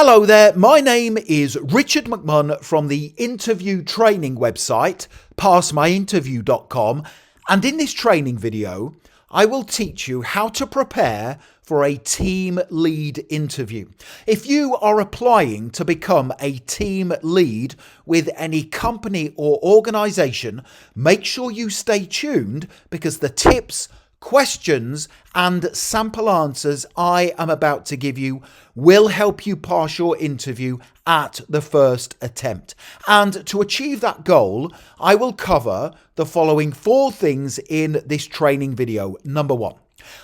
Hello there, my name is Richard McMunn from the interview training website, passmyinterview.com, and in this training video, I will teach you how to prepare for a team lead interview. If you are applying to become a team lead with any company or organization, make sure you stay tuned because the tips, questions and sample answers I am about to give you will help you pass your interview at the first attempt. And to achieve that goal, I will cover the following 4 things in this training video. Number 1,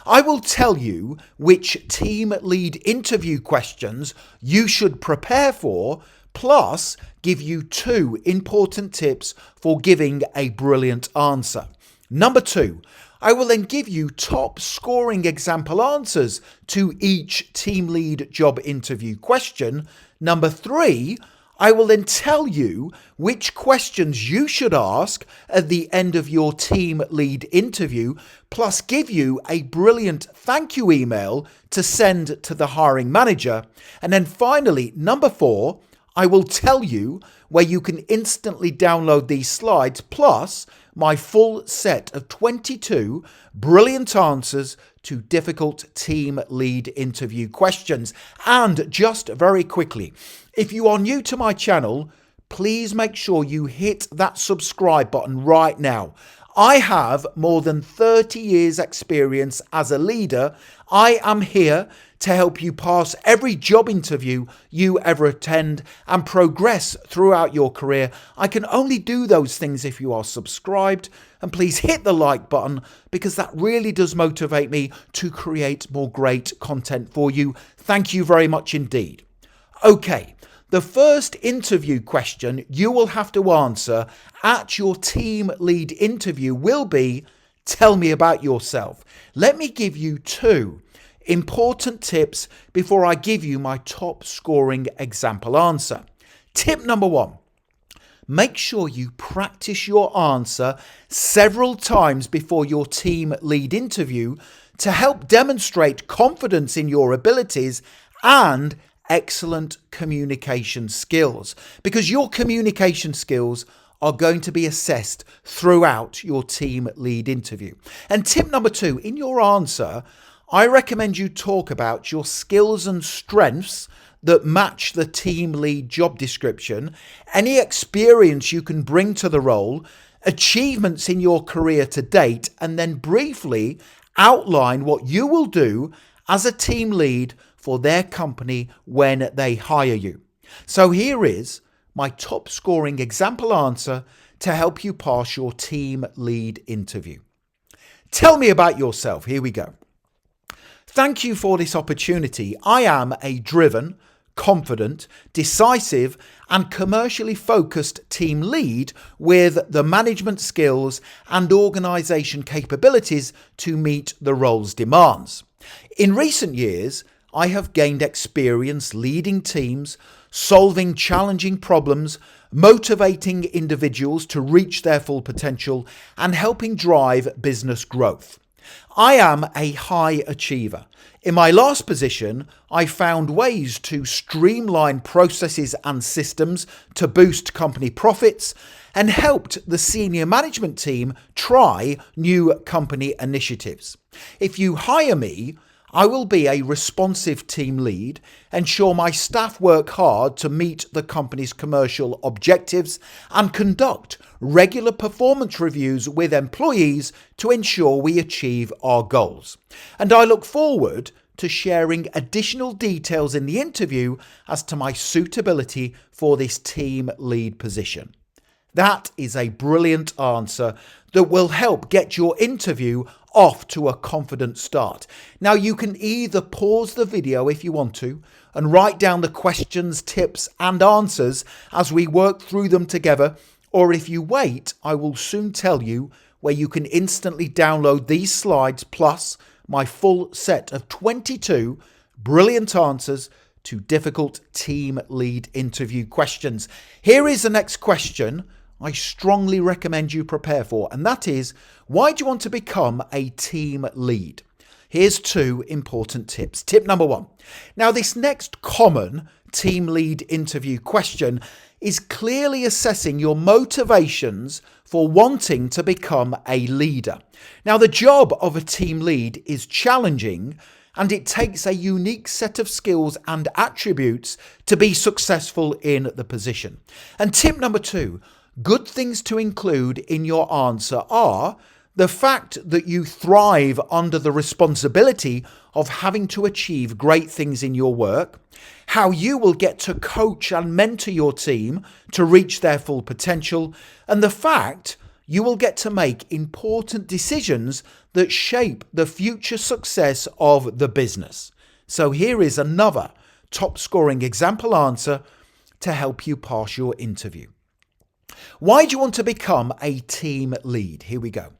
I will tell you which team lead interview questions you should prepare for, plus give you 2 important tips for giving a brilliant answer. Number 2, I will then give you top scoring example answers to each team lead job interview question. Number 3, I will then tell you which questions you should ask at the end of your team lead interview, plus give you a brilliant thank you email to send to the hiring manager. And then finally, number 4, I will tell you where you can instantly download these slides, plus my full set of 22 brilliant answers to difficult team lead interview questions. And just very quickly, if you are new to my channel, please make sure you hit that subscribe button right now. I have more than 30 years experience as a leader. I am here to help you pass every job interview you ever attend and progress throughout your career. I can only do those things if you are subscribed, and please hit the like button because that really does motivate me to create more great content for you. Thank you very much indeed. Okay. The first interview question you will have to answer at your team lead interview will be, tell me about yourself. Let me give you 2 important tips before I give you my top scoring example answer. Tip number 1, make sure you practice your answer several times before your team lead interview to help demonstrate confidence in your abilities and excellent communication skills, because your communication skills are going to be assessed throughout your team lead interview. And tip number 2, in your answer, I recommend you talk about your skills and strengths that match the team lead job description, any experience you can bring to the role, achievements in your career to date, and then briefly outline what you will do as a team lead for their company when they hire you. So here is my top scoring example answer to help you pass your team lead interview. Tell me about yourself. Here we go. Thank you for this opportunity. I am a driven, confident, decisive and commercially focused team lead with the management skills and organisation capabilities to meet the role's demands. In recent years, I have gained experience leading teams, solving challenging problems, motivating individuals to reach their full potential, and helping drive business growth. I am a high achiever. In my last position, I found ways to streamline processes and systems to boost company profits and helped the senior management team try new company initiatives. If you hire me, I will be a responsive team lead, ensure my staff work hard to meet the company's commercial objectives, and conduct regular performance reviews with employees to ensure we achieve our goals. And I look forward to sharing additional details in the interview as to my suitability for this team lead position. That is a brilliant answer that will help get your interview off to a confident start. Now you can either pause the video if you want to and write down the questions, tips and answers as we work through them together, or if you wait, I will soon tell you where you can instantly download these slides plus my full set of 22 brilliant answers to difficult team lead interview questions. Here is the next question I strongly recommend you prepare for, and that is, why do you want to become a team lead? here's 2 important tips. Tip number 1. Now, this next common team lead interview question is clearly assessing your motivations for wanting to become a leader. Now, the job of a team lead is challenging, and it takes a unique set of skills and attributes to be successful in the position. And tip number 2, good things to include in your answer are the fact that you thrive under the responsibility of having to achieve great things in your work, how you will get to coach and mentor your team to reach their full potential, and the fact you will get to make important decisions that shape the future success of the business. So here is another top scoring example answer to help you pass your interview. Why do you want to become a team lead? Here we go.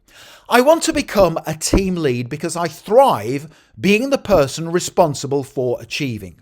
I want to become a team lead because I thrive being the person responsible for achieving.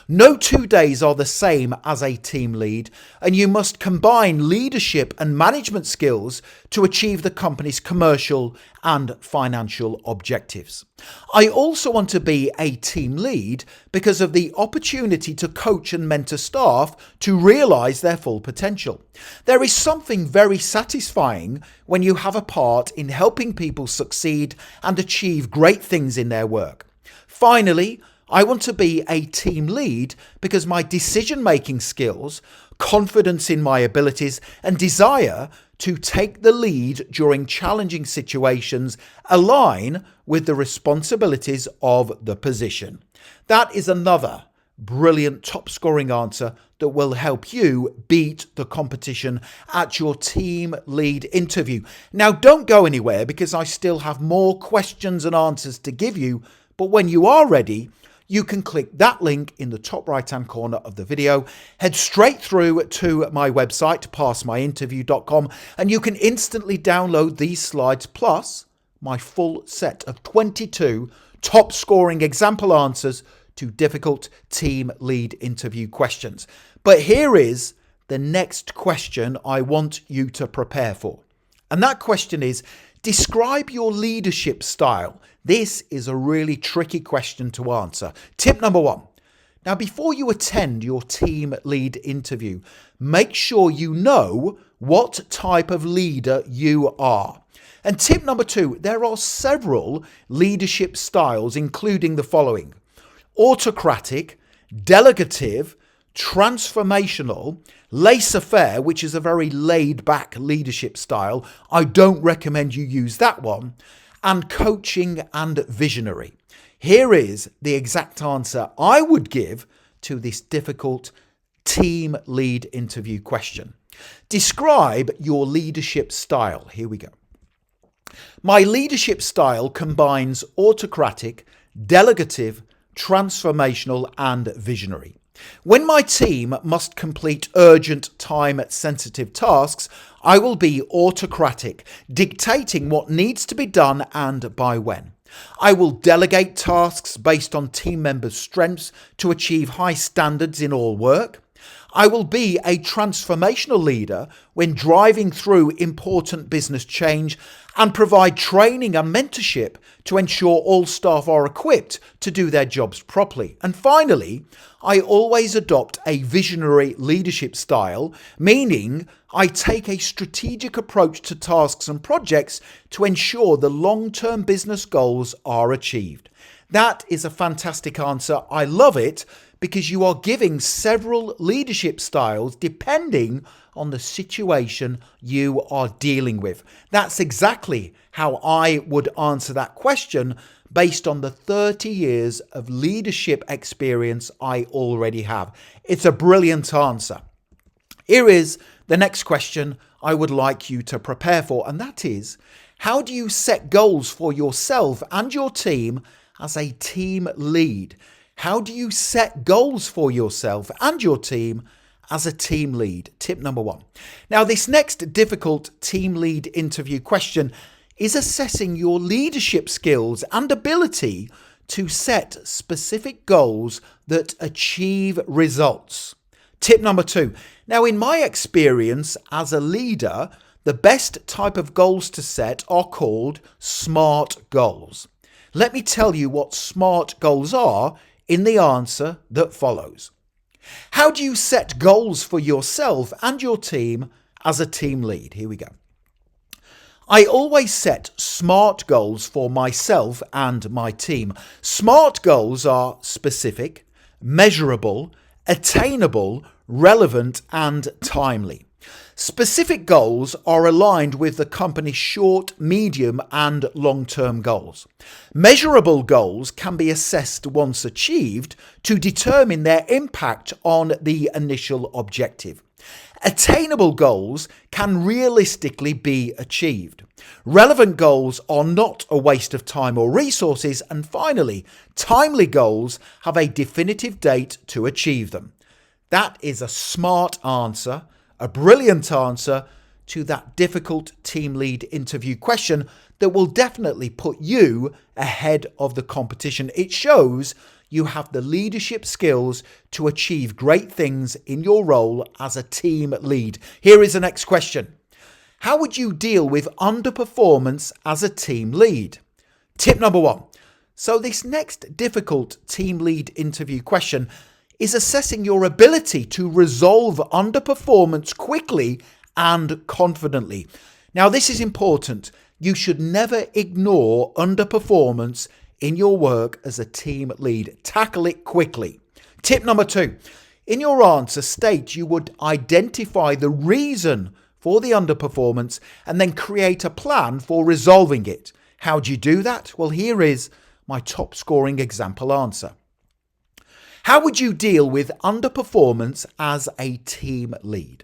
No 2 days are the same as a team lead, and you must combine leadership and management skills to achieve the company's commercial and financial objectives. I also want to be a team lead because of the opportunity to coach and mentor staff to realize their full potential. There is something very satisfying when you have a part in helping people succeed and achieve great things in their work. Finally, I want to be a team lead because my decision-making skills, confidence in my abilities, and desire to take the lead during challenging situations align with the responsibilities of the position. That is another brilliant top-scoring answer that will help you beat the competition at your team lead interview. Now, don't go anywhere because I still have more questions and answers to give you, but when you are ready, you can click that link in the top right-hand corner of the video, head straight through to my website, passmyinterview.com, and you can instantly download these slides plus my full set of 22 top scoring example answers to difficult team lead interview questions. But here is the next question I want you to prepare for. And that question is, describe your leadership style. This is a really tricky question to answer. Tip number 1. Now, before you attend your team lead interview, make sure you know what type of leader you are. And tip number 2, there are several leadership styles, including the following: autocratic, delegative, transformational, laissez-faire, which is a very laid-back leadership style. I don't recommend you use that one. And coaching and visionary. Here is the exact answer I would give to this difficult team lead interview question. Describe your leadership style. Here we go. My leadership style combines autocratic, delegative, transformational, and visionary. When my team must complete urgent, time-sensitive tasks, I will be autocratic, dictating what needs to be done and by when. I will delegate tasks based on team members' strengths to achieve high standards in all work. I will be a transformational leader when driving through important business change and provide training and mentorship to ensure all staff are equipped to do their jobs properly. And finally, I always adopt a visionary leadership style, meaning I take a strategic approach to tasks and projects to ensure the long-term business goals are achieved. That is a fantastic answer. I love it because you are giving several leadership styles depending on the situation you are dealing with. That's exactly how I would answer that question based on the 30 years of leadership experience I already have. It's a brilliant answer. Here is the next question I would like you to prepare for, and that is, how do you set goals for yourself and your team as a team lead? How do you set goals for yourself and your team as a team lead? Tip number 1. Now, this next difficult team lead interview question is assessing your leadership skills and ability to set specific goals that achieve results. Tip number 2. Now, in my experience as a leader, the best type of goals to set are called SMART goals. Let me tell you what SMART goals are in the answer that follows. How do you set goals for yourself and your team as a team lead? Here we go. I always set SMART goals for myself and my team. SMART goals are specific, measurable, attainable, relevant, and timely. Specific goals are aligned with the company's short, medium, and long-term goals. Measurable goals can be assessed once achieved to determine their impact on the initial objective. Attainable goals can realistically be achieved. Relevant goals are not a waste of time or resources. And finally, timely goals have a definitive date to achieve them. That is a smart answer, a brilliant answer to that difficult team lead interview question that will definitely put you ahead of the competition. It shows you have the leadership skills to achieve great things in your role as a team lead. Here is the next question. How would you deal with underperformance as a team lead? Tip number 1. So this next difficult team lead interview question is assessing your ability to resolve underperformance quickly and confidently. Now, this is important. You should never ignore underperformance in your work as a team lead. Tackle it quickly. Tip number 2. In your answer, state you would identify the reason for the underperformance and then create a plan for resolving it. How do you do that? Well, here is my top scoring example answer. How would you deal with underperformance as a team lead?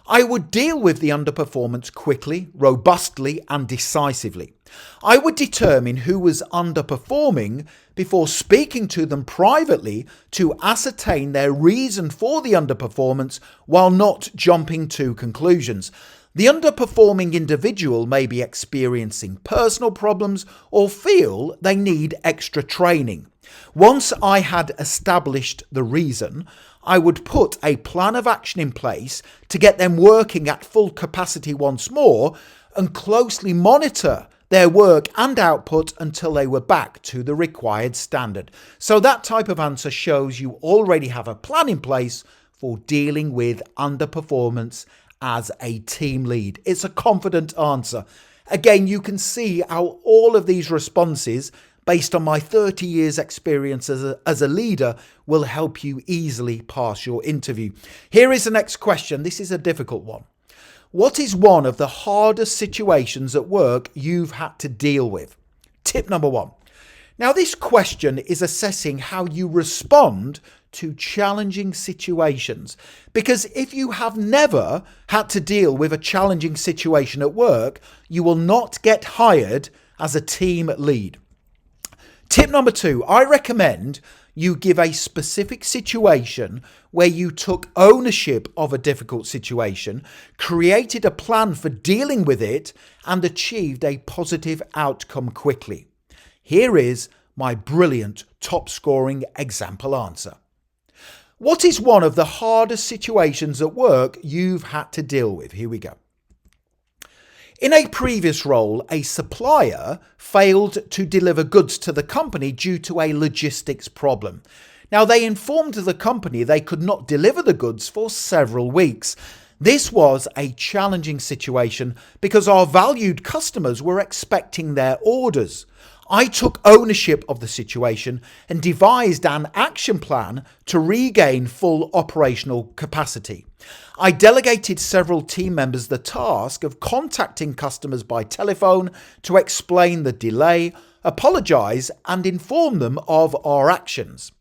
I would deal with the underperformance quickly, robustly, and decisively. I would determine who was underperforming before speaking to them privately to ascertain their reason for the underperformance while not jumping to conclusions. The underperforming individual may be experiencing personal problems or feel they need extra training. Once I had established the reason, I would put a plan of action in place to get them working at full capacity once more and closely monitor their work and output until they were back to the required standard. So that type of answer shows you already have a plan in place for dealing with underperformance as a team lead. It's a confident answer. Again, you can see how all of these responses, based on my 30 years experience as a leader, will help you easily pass your interview. Here is the next question. This is a difficult one. What is one of the hardest situations at work you've had to deal with? Tip number 1. Now, this question is assessing how you respond to challenging situations. Because if you have never had to deal with a challenging situation at work, you will not get hired as a team lead. Tip number 2, I recommend you give a specific situation where you took ownership of a difficult situation, created a plan for dealing with it, and achieved a positive outcome quickly. Here is my brilliant top scoring example answer. What is one of the hardest situations at work you've had to deal with? Here we go. In a previous role, a supplier failed to deliver goods to the company due to a logistics problem. Now, they informed the company they could not deliver the goods for several weeks. This was a challenging situation because our valued customers were expecting their orders. I took ownership of the situation and devised an action plan to regain full operational capacity. I delegated several team members the task of contacting customers by telephone to explain the delay, apologise, and inform them of our actions.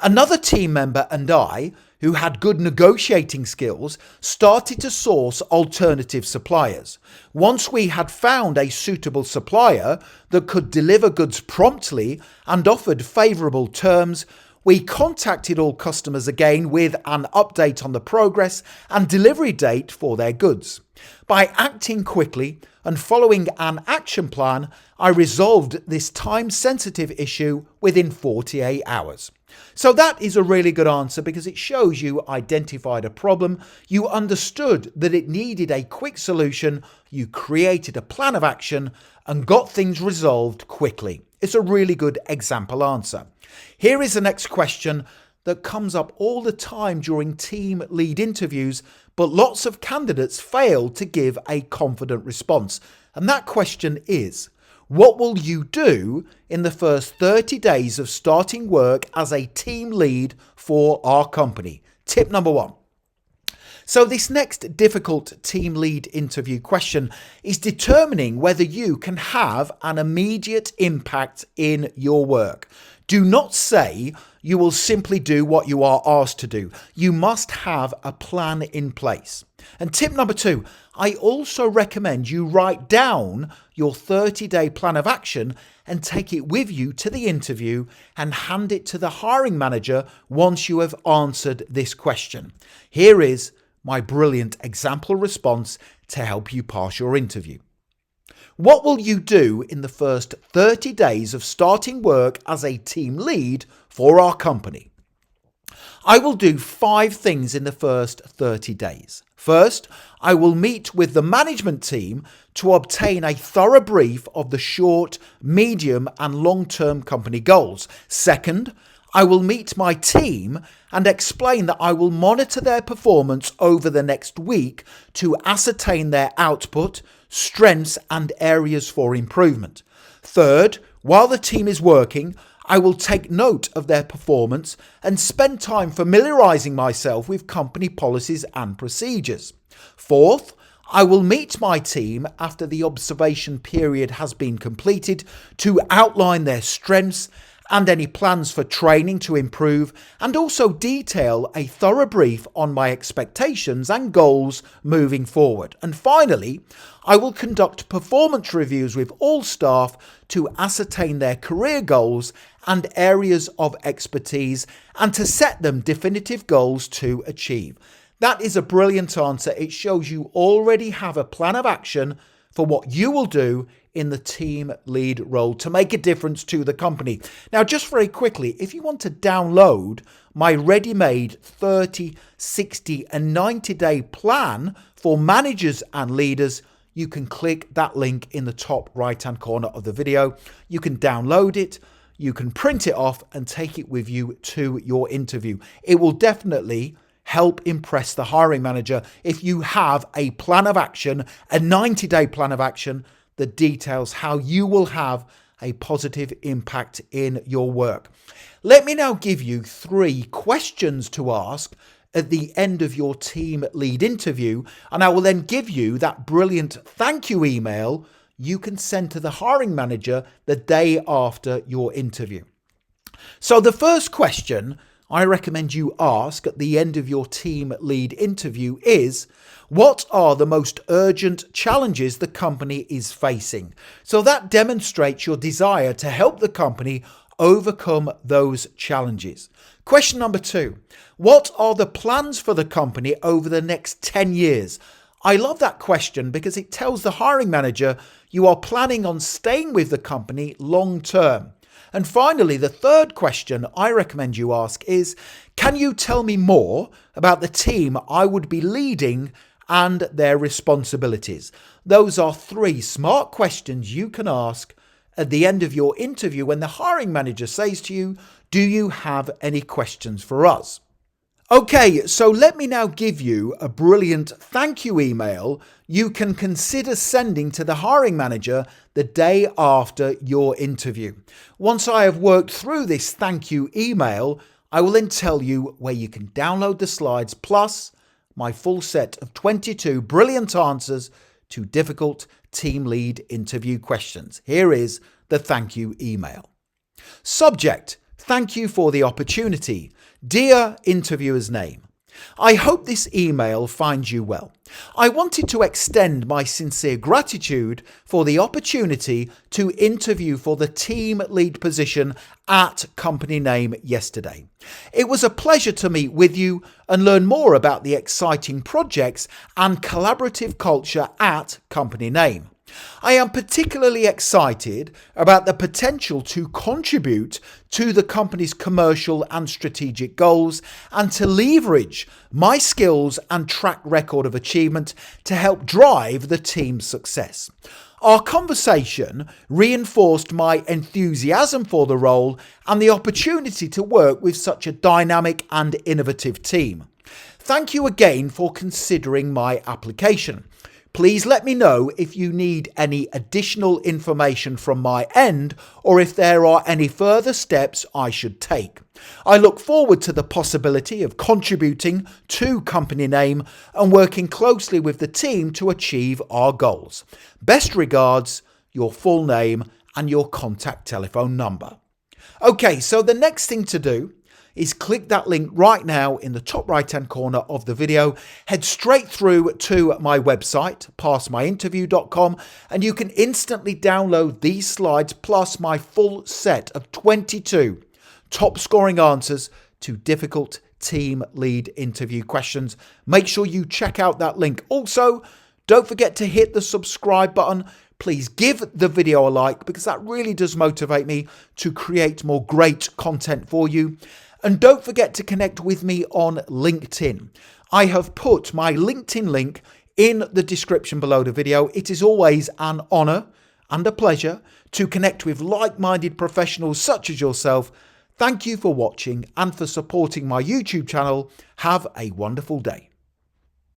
Another team member and I, who had good negotiating skills, started to source alternative suppliers. Once we had found a suitable supplier that could deliver goods promptly and offered favourable terms, We contacted all customers again with an update on the progress and delivery date for their goods. By acting quickly and following an action plan, I resolved this time-sensitive issue within 48 hours. So that is a really good answer because it shows you identified a problem, you understood that it needed a quick solution, you created a plan of action and got things resolved quickly. It's a really good example answer. Here is the next question that comes up all the time during team lead interviews, but lots of candidates fail to give a confident response. And that question is, what will you do in the first 30 days of starting work as a team lead for our company? Tip number 1. So this next difficult team lead interview question is determining whether you can have an immediate impact in your work. Do not say you will simply do what you are asked to do. You must have a plan in place. And tip number 2, I also recommend you write down your 30-day plan of action and take it with you to the interview and hand it to the hiring manager once you have answered this question. Here is my brilliant example response to help you pass your interview. What will you do in the first 30 days of starting work as a team lead for our company? I will do 5 things in the first 30 days. First, I will meet with the management team to obtain a thorough brief of the short, medium and long-term company goals. Second, I will meet my team and explain that I will monitor their performance over the next week to ascertain their output, strengths and areas for improvement. Third, while the team is working, I will take note of their performance and spend time familiarizing myself with company policies and procedures. Fourth, I will meet my team after the observation period has been completed to outline their strengths and any plans for training to improve, and also detail a thorough brief on my expectations and goals moving forward. And finally, I will conduct performance reviews with all staff to ascertain their career goals and areas of expertise and to set them definitive goals to achieve. That is a brilliant answer. It shows you already have a plan of action for what you will do in the team lead role to make a difference to the company. Now, just very quickly, if you want to download my ready-made 30, 60 and 90-day plan for managers and leaders, you can click that link in the top right-hand corner of the video. You can download it, you can print it off and take it with you to your interview. It will definitely help impress the hiring manager if you have a plan of action, a 90-day plan of action that details how you will have a positive impact in your work. Let me now give you 3 questions to ask at the end of your team lead interview, and I will then give you that brilliant thank you email you can send to the hiring manager the day after your interview. So the first question I recommend you ask at the end of your team lead interview is, what are the most urgent challenges the company is facing? So that demonstrates your desire to help the company overcome those challenges. Question number 2, what are the plans for the company over the next 10 years? I love that question because it tells the hiring manager you are planning on staying with the company long term. And finally, the third question I recommend you ask is, can you tell me more about the team I would be leading and their responsibilities? Those are 3 smart questions you can ask at the end of your interview when the hiring manager says to you, do you have any questions for us? Okay, so let me now give you a brilliant thank you email you can consider sending to the hiring manager the day after your interview. Once I have worked through this thank you email, I will then tell you where you can download the slides plus my full set of 22 brilliant answers to difficult team lead interview questions. Here is the thank you email. Subject: thank you for the opportunity. Dear interviewer's name, I hope this email finds you well. I wanted to extend my sincere gratitude for the opportunity to interview for the team lead position at Company Name yesterday. It was a pleasure to meet with you and learn more about the exciting projects and collaborative culture at Company Name. I am particularly excited about the potential to contribute to the company's commercial and strategic goals and to leverage my skills and track record of achievement to help drive the team's success. Our conversation reinforced my enthusiasm for the role and the opportunity to work with such a dynamic and innovative team. Thank you again for considering my application. Please let me know if you need any additional information from my end or if there are any further steps I should take. I look forward to the possibility of contributing to Company Name and working closely with the team to achieve our goals. Best regards, your full name and your contact telephone number. Okay, so the next thing to do is click that link right now in the top right hand corner of the video. Head straight through to my website, passmyinterview.com, and you can instantly download these slides plus my full set of 22 top scoring answers to difficult team lead interview questions. Make sure you check out that link. Also, don't forget to hit the subscribe button. Please give the video a like because that really does motivate me to create more great content for you. And don't forget to connect with me on LinkedIn. I have put my LinkedIn link in the description below the video. It is always an honor and a pleasure to connect with like-minded professionals such as yourself. Thank you for watching and for supporting my YouTube channel. Have a wonderful day.